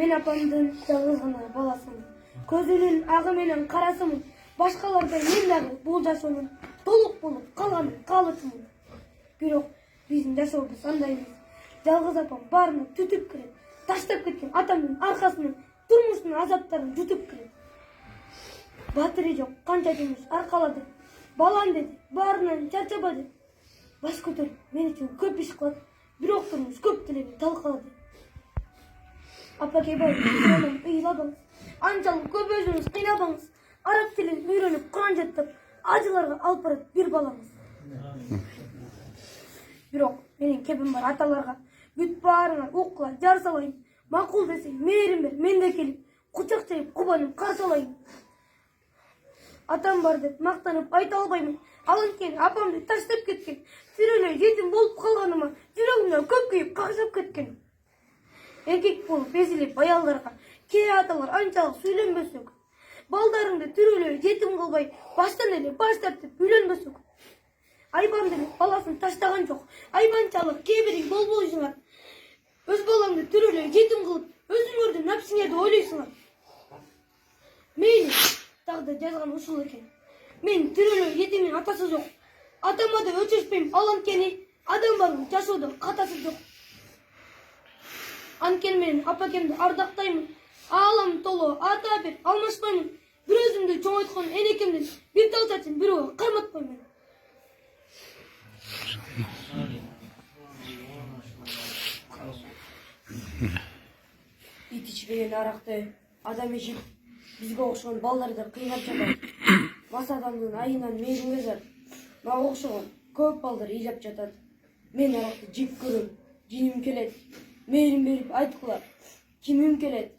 Men apamdın жалгыз гана баласымын. Көзүнүн агы менен карасымын. Башкалардай мен дагы бул жашоонун толук болуп калганын каалоочумун. Бирок биздин жашообуз андай эмес. Жалгыз апам баарына түтүп кирет. Таштап кеткен атамдын аркасынан турмуштун азаптарын жутуп кирет. Батыры жок, канча жумуш аркалады. Балам деди, баарынан чарчаба деп. Баш көтөрүп, мен үчүн көп иш кылат. Бирок турмуш көп делеби талкалады. Апа кебай, сонун ыйлабаңыз. Анчалык көп өзүңүз кыйнабаңыз. Араб тилин үйрөнүп, Куран жаттап, ажыларга алып барат бир балаңыз. Бирок менин кебим бар аталарга. Бүт баарыңа укла жар салайын. Макул десең, мээрим бер, мен де келип, кучак чайып, кубанып каршы алайын. Атам бар деп мактанып айта албаймын. Ал анткени апамды таштап кеткен. Тирелей жетим болуп калганыма жүрөгүмдө көп күйүп какшап кеткен. Эркек болуп эзилип аялдарга кээ аталар анчалык сүйлөнбөсөк. Балдарыңды тирелей жетим кылбай, баштан эле баш тартып үйлөнбөсөк. Айбан деле баласын таштаган жок. Айбанчалык кээ бириң болбойсуңар. Өз балаңды тирелей жетим кылып, өзүңөрдүн напсиңерди ойлойсуңар. Мейли тагда жазган ушул экен. Мен тирелей жетимдин атасы жок. Атама да өчөшпөйм, ал анткени адам бардын жашоодо катасы жок. Анткени мен апакемди ардактаймын. Аалам толо ата бер алмашпаймын. Бир өзүмдү чоңойткон энекемдин бир тал чачын бирөөгө карматпаймын. Ит ичпеген аракты адам ичип, бизге окшогон балдарды кыйнап жатат. Мас адамдын айынан мээримге зар. Мага окшогон көп балдар ыйлап жатат. Мен аракты жек көрөм, жиним келет. Мээрим берип айткыла, кимим келет?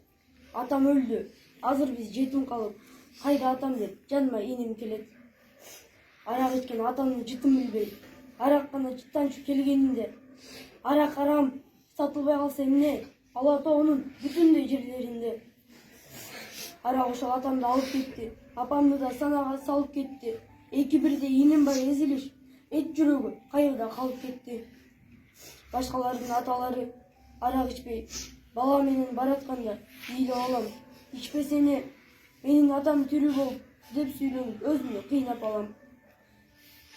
Атам өлдү, азыр биз жетим калып, кайда атам деп жаныма иним келет. Арак ичкен атамдын жытын билбей, арак гана жыттанчу келгенинде. Арак арам, сатылбай калса эмне? Ала тоонун бүтүндөй жерлеринде. Арак ошол атамды алып кетти, апамды да санага салып кетти. Эки бирдей иним бар эзилиш, эт жүрөгү кайерда калып кетти. Башкалардын аталары арак ичпей, бала менен баратканда ыйлап алам. Ичпесе эмне, менин атам тирүү болуп деп сүйлөнүп өзүмдү кыйнап алам.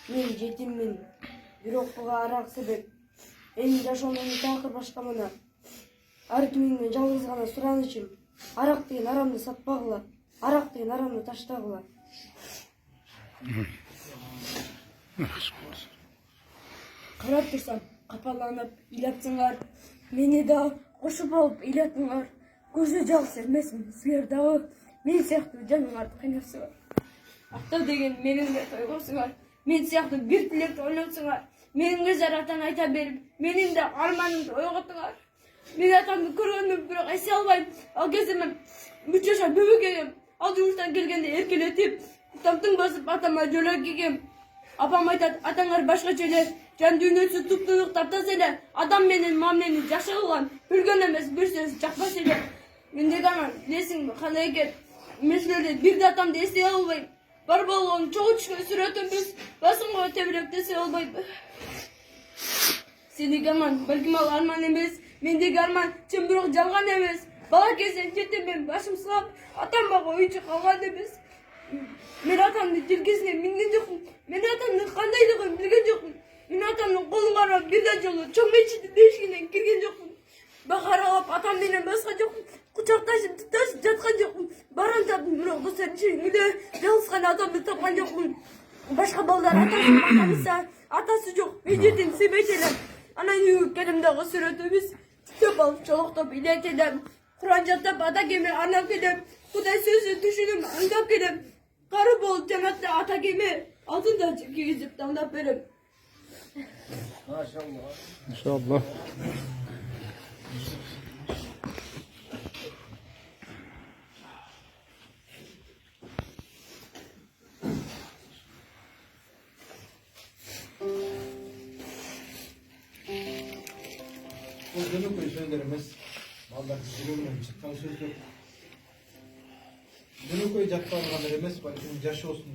Мен жетиммин, бирок буга арак себеп. Менин жашоомдун такыр башкамана. Ар кимиңден жалгыз гана суранычым, арак деген арамды сатпагыла, арак деген арамды таштагыла. Карап турсам, капаланып ыйлапсыңар, мени да кошуп алып ыйлатыңар. Көзү жалгыз эмесмин, силер дагы мен сыяктуу жаныңарды кыйнапсыңар. Ата деген менин де тойгосуңар, мен сыяктуу бир тилекти ойлосуңар. Менин жаратан айта берип, менин да арманымды ойготуңар. Мен атамды көргөндүм, бирок эсе албайм. Ал кезде мен 3 жашар бөбөк элем. Ал жумуштан келгенде эркелетип, таптың басып атама жөлөк кийгем. Апам айтат, атаңар башкача эле, жан дүйнөсү туптунук таптаса эле, адам менен мамилени жакшы кылган, билген эмес бир сөз жакпас эле. Мендеги анан билесиңби кандай экен? Мен силерден бирде атамды эстей албайм. Бар болгон чогуу түшкөн сүрөтүмбүз, басымга тебелеп десе албайм. Сеники аман, балким ал арман эмес, мендеги арман чын бирок жалган эмес. Бала кезден жетиммин, башым сылап, атам мага үйчү калган эмес. Мен атамдын желкесине минген жокмун. Мен атамдын кандайлыгын билген жокмун. Мен атамдын колун кармап бирден жолу чоң мечиттин эшигинен кирген жокмун. Бакаралап атам менен баскан жокмун. Кучакташып туташып жаткан жокмун. Баран таптым, бирок достордун ичинде жалгыз гана атамды тапкан жокмун. Башка балдар атасын мактанса, атасы жок, мен жетим сыйбайт элем. Анан үйгө келем дагы сүрөтүбүз. Китеп алып чолоктоп илет элем. Куран жаттап ата кеме арнап келем. Кудай сөзүн түшүнүп аңдап келем. Кары болуп жанатта ата кеме, алтында кийгизип таңдап берем. Иншаллах. Bu dönük sözlerimiz, vallahi sürümün çıkan sözdür. Dönük oy jaktan gana emес, balkim жашоосунда